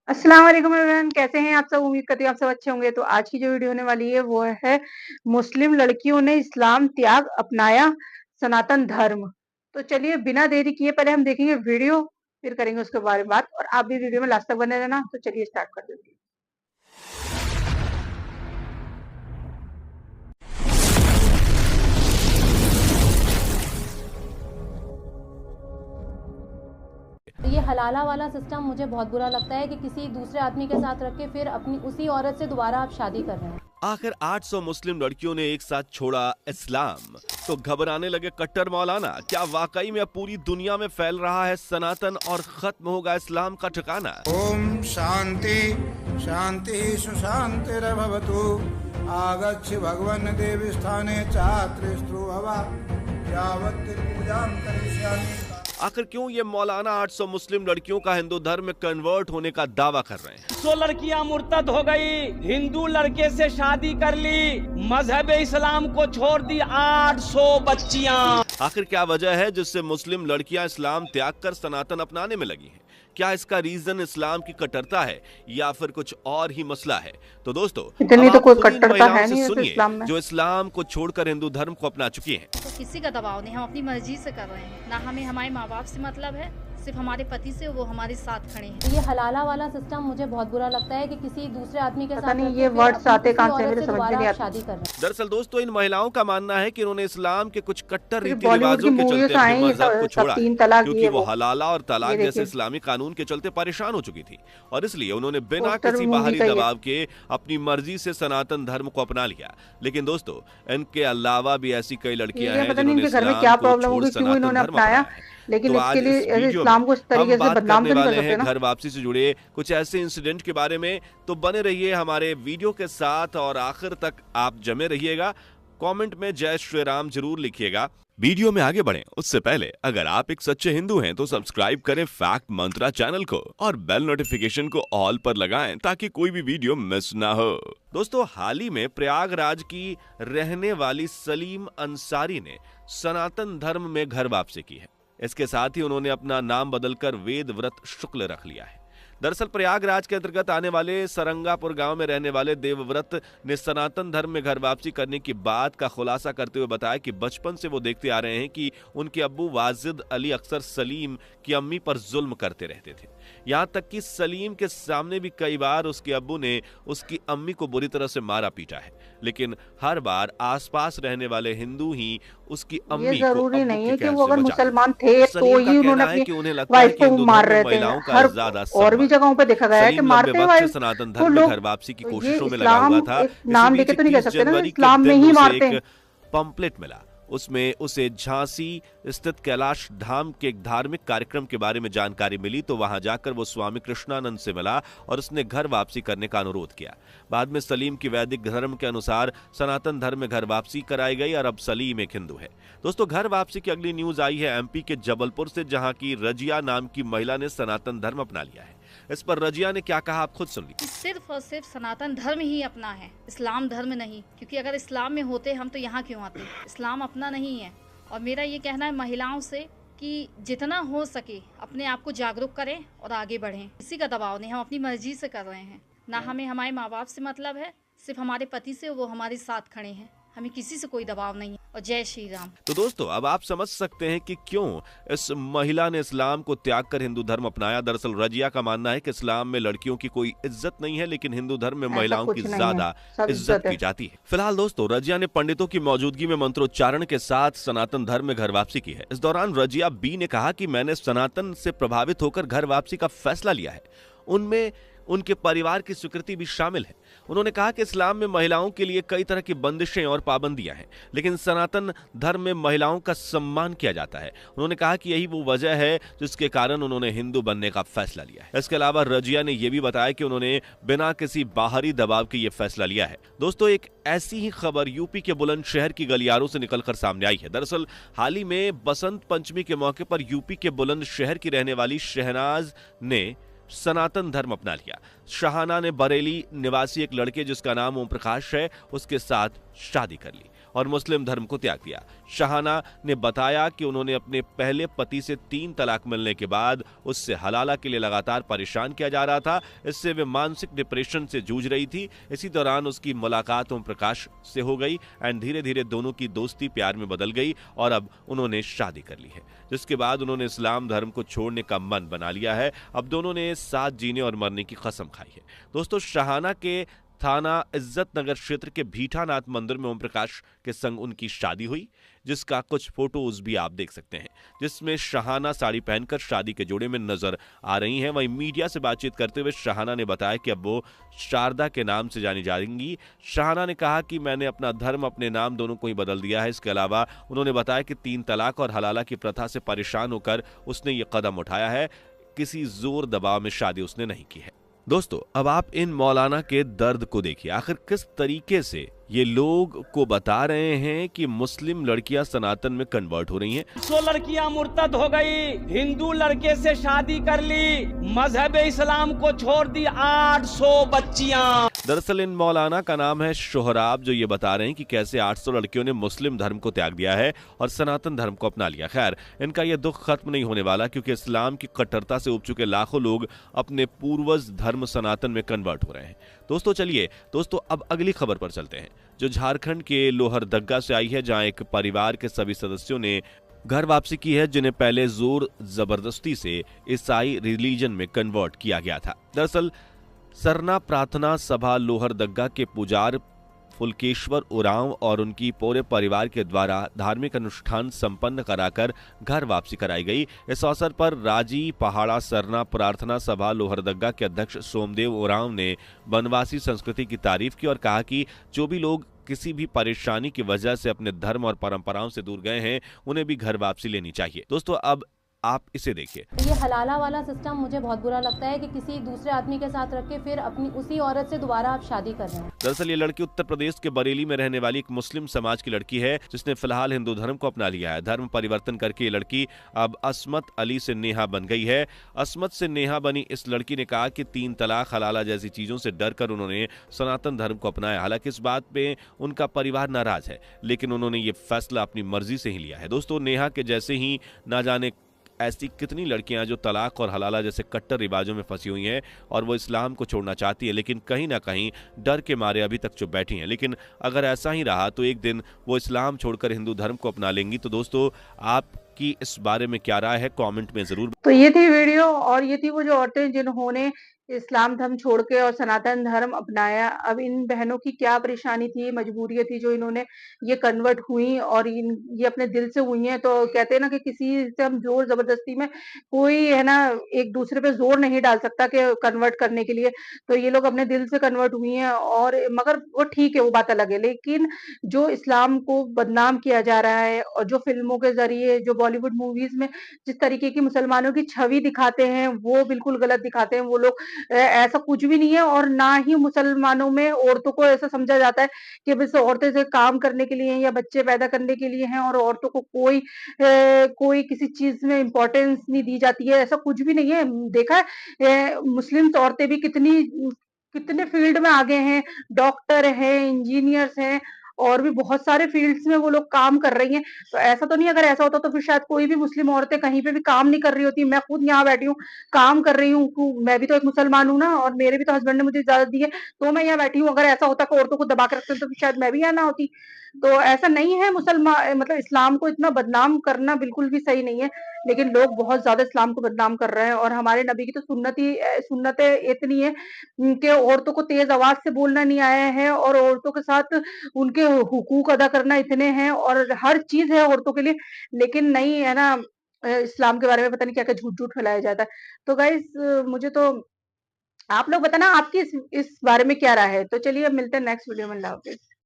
अस्सलाम वालेकुम एवरीवन, कैसे हैं आप सब? उम्मीद करती हूँ आप सब अच्छे होंगे। तो आज की जो वीडियो होने वाली है वो है मुस्लिम लड़कियों ने इस्लाम त्याग अपनाया सनातन धर्म। तो चलिए बिना देरी किए पहले हम देखेंगे वीडियो, फिर करेंगे उसके बारे में बात। और आप भी वीडियो में लास्ट तक बने रहना। तो चलिए स्टार्ट कर देते हैं। ये हलाला वाला सिस्टम मुझे बहुत बुरा लगता है कि किसी दूसरे आदमी के साथ रख के फिर अपनी उसी औरत से दोबारा आप शादी कर रहे हैं। आखिर 800 मुस्लिम लड़कियों ने एक साथ छोड़ा इस्लाम, तो घबराने लगे कट्टर मौलाना। क्या वाकई में अब पूरी दुनिया में फैल रहा है सनातन और खत्म होगा इस्लाम का ठिकाना? ओम शांति शांति सुशांतिर्भवतु। आगच्छ भगवन् देवी स्थाने चात्रिस्तु भवा यावत् पूजां करिष्यामि। आखिर क्यों ये मौलाना 800 मुस्लिम लड़कियों का हिंदू धर्म में कन्वर्ट होने का दावा कर रहे हैं? 100 लड़कियां मुर्तद हो गई, हिंदू लड़के से शादी कर ली, मजहब इस्लाम को छोड़ दी 800 बच्चियां। आखिर क्या वजह है जिससे मुस्लिम लड़कियां इस्लाम त्याग कर सनातन अपनाने में लगी हैं? क्या इसका रीजन इस्लाम की कट्टरता है या फिर कुछ और ही मसला है? तो दोस्तों, इतनी अब तो आप कोई खुद इन कट्टरता महिलाओं है से नहीं सुनिए इस्लाम में। जो इस्लाम को छोड़कर हिंदू धर्म को अपना चुकी हैं। तो किसी का दबाव नहीं, हम अपनी मर्जी से कर रहे हैं। ना हमें हमारे माँ बाप से मतलब है, सिर्फ हमारे पति से, वो हमारे साथ खड़े हैं। ये हलाला वाला सिस्टम मुझे बहुत बुरा लगता है कि किसी दूसरे आदमी के पता साथ नहीं रख के ये फिर वर्ड्स अपनी आते उसी कहाँ से, औरत मेरे से समझ में दोबारा नहीं आप आते। शादी कर रहे हैं। दरअसल दोस्तों, इन महिलाओं का मानना है कि उन्होंने इस्लाम के कुछ कट्टर फिर रीति बॉलीवुड की रिवाजों के मूवीज चलते अपने आई मजहब को सब छोड़ा है, 3 तलाक क्योंकि ये वो वो। हलाला और तलाक ये जैसे देखिए। इस्लामी कानून के चलते परेशान हो चुकी थी, और इसलिए उन्होंने बिना पोस्टर किसी मूवी बाहरी का ये। दबाव के अपनी मर्जी से सनातन धर्म को अपना लिया। लेकिन दोस्तों, इनके अलावा भी ऐसी कई लड़कियां ये हैं पता नहीं जिन्होंने इनके घर में इस्लाम क्या को प्रॉब्लम छोड़ होगी, क्यों सनातन इन्होंने धर्म अपनाया। अपनाया है। लेकिन तो इसके आज लिए इस ऐसे वीडियो इस्लाम में को इस तरीके हम से बात बदनाम करने तो नहीं कर वाले सकते हैं ना। घर वापसी से जुड़े कुछ ऐसे इंसिडेंट के बारे में। तो बने रहिए हमारे वीडियो के साथ और आखिर तक आप जमे रहिएगा। कमेंट में जय श्री राम जरूर लिखिएगा। वीडियो में आगे बढ़ें उससे पहले अगर आप एक सच्चे हिंदू हैं तो सब्सक्राइब करें फैक्ट मंत्रा चैनल को और बेल नोटिफिकेशन को ऑल पर लगाएं ताकि कोई भी वीडियो मिस ना हो। दोस्तों, हाल ही में प्रयागराज की रहने वाली सलीम अंसारी ने सनातन धर्म में घर वापसी की है। इसके साथ ही उन्होंने अपना नाम बदलकर वेद व्रत शुक्ल रख लिया है। दरअसल प्रयागराज के अंतर्गत आने वाले सरंगापुर गांव में रहने वाले देवव्रत ने सनातन धर्म में घर वापसी करने की बात का खुलासा करते हुए बताया कि बचपन से वो देखते आ रहे हैं कि उनके अब्बू वाजिद अली अक्सर सलीम की अम्मी पर जुल्म करते रहते थे। यहां तक कि सलीम के सामने भी कई बार उसके अब्बू ने उसकी अम्मी को बुरी तरह से मारा पीटा है, लेकिन हर बार आसपास रहने वाले हिंदू ही उसकी अम्मी ये को जरूरी अब्बू नहीं के है कि कहर वो से अगर बचाते। मुसलमान थे तो सलीम का ही उन्होंने कहना है अपनी कि उन्हें लगता है वाइफ कि को हिंदू मार धर्म में रहे थे। महिलाओं का हर ज्यादा और भी सम्मान। जगहों पे देखा गया है कि सलीम मारते लंबे हैं वक्त से वाइफ सनातन तो धर्म में लोग। घर वापसी की तो ये कोशिशों में लगा इस्लाम हुआ था। एक नाम इसी देके बीच तो नहीं कह 21 सकते ना, जनवरी के इस्लाम में दिन ही उसे मारते एक हैं। पंपलेट मिला। उसमें उसे झांसी स्थित कैलाश धाम के एक धार्मिक कार्यक्रम के बारे में जानकारी मिली, तो वहां जाकर वो स्वामी कृष्णानंद से मिला और उसने घर वापसी करने का अनुरोध किया। बाद में सलीम की वैदिक धर्म के अनुसार सनातन धर्म में घर वापसी कराई गई और अब सलीम एक हिंदू है। दोस्तों, घर वापसी की अगली न्यूज आई है एमपी के जबलपुर से, जहां की रजिया नाम की महिला ने सनातन धर्म अपना लिया है। इस पर रजिया ने क्या कहा आप खुद सुन लीजिए। सिर्फ और सिर्फ सनातन धर्म ही अपना है, इस्लाम धर्म नहीं। क्योंकि अगर इस्लाम में होते हम तो यहाँ क्यों आते। इस्लाम अपना नहीं है। और मेरा ये कहना है महिलाओं से कि जितना हो सके अपने आप को जागरूक करें और आगे बढ़ें। किसी का दबाव नहीं, हम अपनी मर्जी से कर रहे हैं। ना हमें हमारे माँ बाप से मतलब है, सिर्फ हमारे पति से, वो हमारे साथ खड़े हैं। हमें किसी से कोई दबाव नहीं है। और जय श्री राम। तो दोस्तों, अब आप समझ सकते हैं कि क्यों इस महिला ने इस्लाम को त्याग कर हिंदू धर्म अपनाया। दरअसल रजिया का मानना है कि इस्लाम में लड़कियों की कोई इज्जत नहीं है, लेकिन हिंदू धर्म में महिलाओं की कुछ नहीं ज्यादा है, सब इज्जत इज्जत है। की जाती है। फिलहाल दोस्तों, रजिया ने पंडितों की मौजूदगी में मंत्रोच्चारण के साथ सनातन धर्म में घर वापसी की है। इस दौरान रजिया बी ने कहा कि मैंने सनातन से प्रभावित होकर घर वापसी का फैसला लिया है। उनमें उनके परिवार की स्वीकृति भी शामिल है। उन्होंने कहा कि इस्लाम में महिलाओं के लिए कई तरह की बंदिशें और पाबंदियां हैं, लेकिन सनातन धर्म में महिलाओं का सम्मान किया जाता है। उन्होंने कहा कि यही वो वजह है जिसके कारण उन्होंने हिंदू बनने का फैसला लिया है। इसके अलावा रजिया ने यह भी बताया कि उन्होंने बिना किसी बाहरी दबाव के ये फैसला लिया है। दोस्तों, एक ऐसी ही खबर यूपी के बुलंदशहर की गलियारों से निकलकर सामने आई है। दरअसल हाल ही में बसंत पंचमी के मौके पर यूपी के बुलंदशहर की रहने वाली शहनाज ने सनातन धर्म अपना लिया। शहाना ने बरेली निवासी एक लड़के जिसका नाम ओम प्रकाश है उसके साथ शादी कर ली और मुस्लिम धर्म को त्याग दिया। शहाना ने बताया कि उन्होंने अपने पहले पति से 3 तलाक मिलने के बाद उससे हलाला के लिए लगातार परेशान किया जा रहा था। इससे वे मानसिक डिप्रेशन से जूझ रही थी। इसी दौरान उसकी मुलाकात ओम प्रकाश से हो गई एंड धीरे धीरे दोनों की दोस्ती प्यार में बदल गई और अब उन्होंने शादी कर ली है, जिसके बाद उन्होंने इस्लाम धर्म को छोड़ने का मन बना लिया है। अब दोनों ने साथ जीने और मरने की कसम खाई है। दोस्तों, शहाना के थाना इज्जत नगर क्षेत्र के भीठानाथ मंदिर में ओम प्रकाश के संग उनकी शादी हुई, जिसका कुछ फोटोज भी आप देख सकते हैं, जिसमें शहाना साड़ी पहनकर शादी के जोड़े में नजर आ रही हैं। वहीं मीडिया से बातचीत करते हुए शहाना ने बताया कि अब वो शारदा के नाम से जानी जाएंगी। शहाना ने कहा कि मैंने अपना धर्म, अपने नाम दोनों को ही बदल दिया है। इसके अलावा उन्होंने बताया कि 3 तलाक और हलाला की प्रथा से परेशान होकर उसने ये कदम उठाया है। किसी जोर दबाव में शादी उसने नहीं की है। दोस्तों, अब आप इन मौलाना के दर्द को देखिए। आखिर किस तरीके से ये लोग को बता रहे हैं कि मुस्लिम लड़कियां सनातन में कन्वर्ट हो रही हैं। 100 लड़कियां मुर्तद हो गई, हिंदू लड़के से शादी कर ली, मजहब इस्लाम को छोड़ दी 800 बच्चियां। दरअसल इन मौलाना का नाम है शोहराब, जो ये बता रहे हैं कि कैसे 800 लड़कियों ने मुस्लिम धर्म को त्याग दिया है और सनातन धर्म को अपना लिया। खैर, इनका यह दुख खत्म नहीं होने वाला, क्योंकि इस्लाम की कट्टरता से उब चुके लाखों लोग अपने पूर्वज धर्म सनातन में कन्वर्ट हो रहे हैं। दोस्तों, अब अगली खबर पर चलते हैं, जो झारखंड के लोहरदग्गा से आई है, जहां एक परिवार के सभी सदस्यों ने घर वापसी की है, जिन्हें पहले जोर जबरदस्ती से ईसाई रिलीजन में कन्वर्ट किया गया था। दरअसल सरना प्रार्थना सभा लोहरदग्गा के पुजार फुलकेश्वर उरांव और उनकी पूरे परिवार के द्वारा धार्मिक अनुष्ठान संपन्न कराकर घर वापसी कराई गई। इस अवसर पर राजी पहाड़ा सरना प्रार्थना सभा लोहरदग्गा के अध्यक्ष सोमदेव उरांव ने वनवासी संस्कृति की तारीफ की और कहा कि जो भी लोग किसी भी परेशानी की वजह से अपने धर्म और परंपराओं से दूर गए हैं, उन्हें भी घर वापसी लेनी चाहिए। दोस्तों, अब आप इसे देखिए। ये हलाला वाला सिस्टम मुझे बहुत बुरा लगता है कि किसी दूसरे आदमी के साथ रख के फिर अपनी उसी औरत से दोबारा आप शादी कर रहे हैं। दरअसल ये लड़की उत्तर प्रदेश के बरेली में रहने वाली एक मुस्लिम समाज की लड़की है, जिसने फिलहाल हिंदू धर्म को अपना लिया है। धर्म परिवर्तन करके ये लड़की अब अस्मत अली से नेहा बन गई है। अस्मत से नेहा बनी इस लड़की ने कहा कि 3 तलाक, हलाला जैसी चीजों से डर कर उन्होंने सनातन धर्म को अपनाया। हालांकि इस बात पे उनका परिवार नाराज है, लेकिन उन्होंने ये फैसला अपनी मर्जी से ही लिया है। दोस्तों, नेहा के जैसे ही ना जाने ऐसी कितनी लड़कियां जो तलाक और हलाला जैसे कट्टर रिवाजों में फंसी हुई हैं और वो इस्लाम को छोड़ना चाहती है, लेकिन कहीं ना कहीं डर के मारे अभी तक चुप बैठी हैं। लेकिन अगर ऐसा ही रहा तो एक दिन वो इस्लाम छोड़कर हिंदू धर्म को अपना लेंगी। तो दोस्तों, आपकी इस बारे में क्या राय है, कमेंट में जरूर। तो ये थी वीडियो, और ये थी वो जो औरतें जिन्होंने इस्लाम धर्म छोड़ के और सनातन धर्म अपनाया। अब इन बहनों की क्या परेशानी थी, मजबूरियत थी, जो इन्होंने ये कन्वर्ट हुई और ये अपने दिल से हुई हैं। तो कहते हैं ना कि किसी से हम जोर जबरदस्ती में, कोई है ना एक दूसरे पे जोर नहीं डाल सकता कि कन्वर्ट करने के लिए। तो ये लोग अपने दिल से कन्वर्ट हुई हैं, और मगर वो ठीक है, वो बात अलग है। लेकिन जो इस्लाम को बदनाम किया जा रहा है और जो फिल्मों के जरिए, जो बॉलीवुड मूवीज में जिस तरीके की मुसलमानों की छवि दिखाते हैं, वो बिल्कुल गलत दिखाते हैं। वो लोग ऐसा कुछ भी नहीं है, और ना ही मुसलमानों में औरतों को ऐसा समझा जाता है कि बस औरतें से काम करने के लिए हैं या बच्चे पैदा करने के लिए हैं, और औरतों को कोई किसी चीज में इम्पोर्टेंस नहीं दी जाती है। ऐसा कुछ भी नहीं है। देखा है मुस्लिम औरतें भी कितने फील्ड में आगे हैं, डॉक्टर हैं, इंजीनियर्स हैं, और भी बहुत सारे फील्ड्स में वो लोग काम कर रही हैं। तो ऐसा तो नहीं, अगर ऐसा होता तो फिर शायद कोई भी मुस्लिम औरतें कहीं पे भी काम नहीं कर रही होती। मैं खुद यहाँ बैठी हूँ, काम कर रही हूँ, मैं भी तो एक मुसलमान हूँ ना, और मेरे भी तो हस्बैंड ने मुझे इजाजत दी है, तो मैं यहाँ बैठी हूँ। अगर ऐसा होता कि औरतों को दबा के रखते तो फिर शायद मैं भी यहाँ ना होती। तो ऐसा नहीं है, मुसलमान मतलब इस्लाम को इतना बदनाम करना बिल्कुल भी सही नहीं है। लेकिन लोग बहुत ज्यादा इस्लाम को बदनाम कर रहे हैं, और हमारे नबी की तो सुन्नतें इतनी है कि औरतों को तेज आवाज से बोलना नहीं आया है, और औरतों के साथ उनके हुकूक अदा करना इतने हैं, और हर चीज है औरतों के लिए। लेकिन नहीं है ना, इस्लाम के बारे में पता नहीं क्या क्या झूठ झूठ फैलाया जाता है। तो गाइस, मुझे तो आप लोग बताना आपकी इस बारे में क्या राय है। तो चलिए, अब मिलते हैं नेक्स्ट वीडियो में। अल्लाह हाफिज।